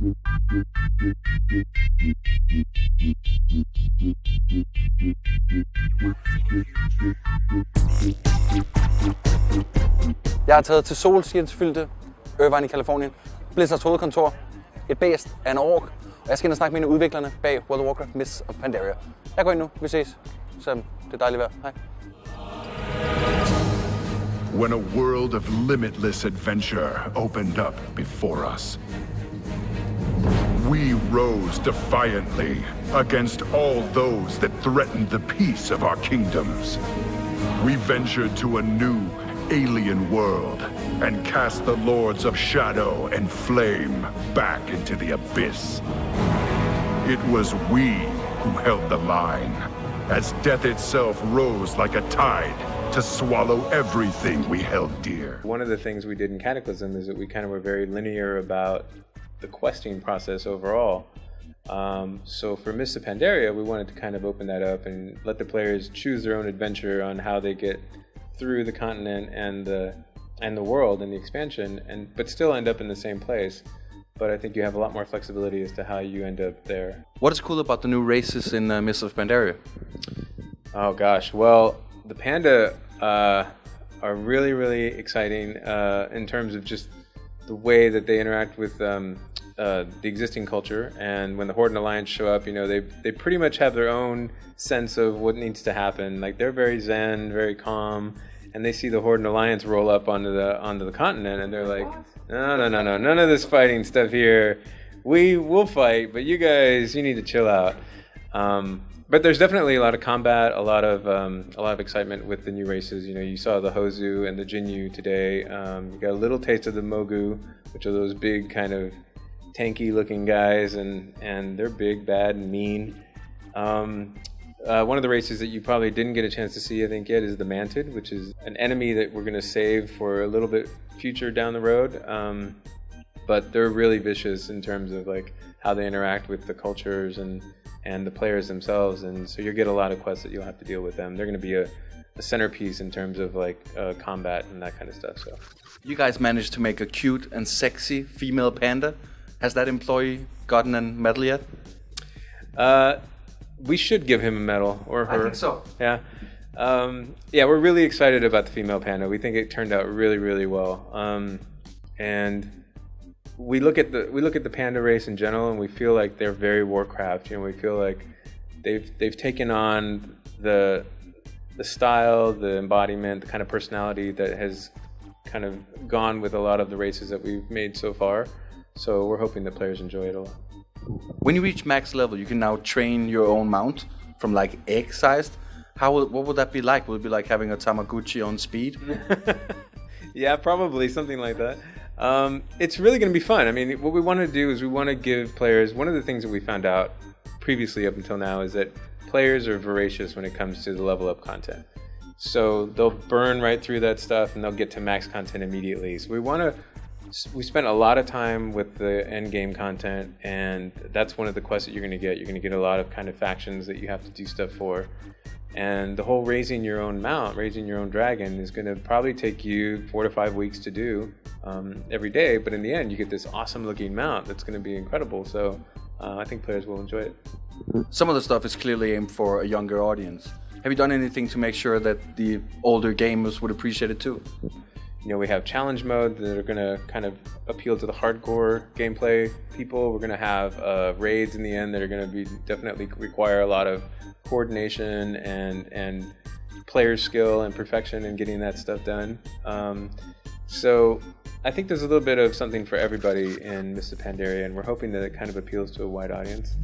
Jeg er taget til solskinsfyldte Irvine i Californien. Blizzards hovedkontor. Et bæst af en ork. Og jeg skal ind og snakke med en af udviklerne bag World of Warcraft Mists of Pandaria. Jeg går ind nu. Vi ses. Så det er dejligt vejr. Hej. When a world of limitless adventure opened up before us, we rose defiantly against all those that threatened the peace of our kingdoms. We ventured to a new, alien world and cast the lords of shadow and flame back into the abyss. It was we who held the line, as death itself rose like a tide to swallow everything we held dear. One of the things we did in Cataclysm is that we kind of were very linear about the questing process overall. So for Mists of Pandaria, we wanted to kind of open that up and let the players choose their own adventure on how they get through the continent and the world and the expansion, but still end up in the same place. But I think you have a lot more flexibility as to how you end up there. What is cool about the new races in Mists of Pandaria? Oh gosh, well, the panda are really, really exciting in terms of just the way that they interact with the existing culture. And when the Horde and Alliance show up, you know, they pretty much have their own sense of what needs to happen. Like, they're very zen, very calm, and they see the Horde and Alliance roll up onto the continent, and they're like, no, none of this fighting stuff here. We will fight, but you guys, you need to chill out. But there's definitely a lot of combat, a lot of excitement with the new races. You know, you saw the Hozu and the Jinyu today. You got a little taste of the Mogu, which are those big kind of tanky-looking guys, and they're big, bad, and mean. One of the races that you probably didn't get a chance to see, I think, yet is the Mantid, which is an enemy that we're going to save for a little bit future down the road. But they're really vicious in terms of like how they interact with the cultures and the players themselves, and so you'll get a lot of quests that you'll have to deal with them. They're going to be a centerpiece in terms of like combat and that kind of stuff. So, you guys managed to make a cute and sexy female panda. Has that employee gotten a medal yet? We should give him a medal, or her. I think so. Yeah. Yeah, we're really excited about the female panda. We think it turned out really, really well. And we look at the panda race in general, and we feel like they're very Warcraft. You know, we feel like they've taken on the style, the embodiment, the kind of personality that has kind of gone with a lot of the races that we've made so far. So we're hoping that players enjoy it a lot. When you reach max level, you can now train your own mount from like egg-sized. What would that be like? Would it be like having a Tamagotchi on speed? Yeah, probably something like that. It's really going to be fun. I mean, what we want to do is we want to give players, one of the things that we found out previously up until now is that players are voracious when it comes to the level up content. So they'll burn right through that stuff and they'll get to max content immediately. So we spent a lot of time with the end game content, and that's one of the quests that you're going to get. You're going to get a lot of kind of factions that you have to do stuff for. And the whole raising your own mount, raising your own dragon is going to probably take you 4 to 5 weeks to do every day. But in the end, you get this awesome looking mount that's going to be incredible. So I think players will enjoy it. Some of the stuff is clearly aimed for a younger audience. Have you done anything to make sure that the older gamers would appreciate it too? You know, we have challenge mode that are going to kind of appeal to the hardcore gameplay people. We're going to have raids in the end that are going to be definitely require a lot of coordination and player skill and perfection in getting that stuff done. So I think there's a little bit of something for everybody in Mists of Pandaria, and we're hoping that it kind of appeals to a wide audience.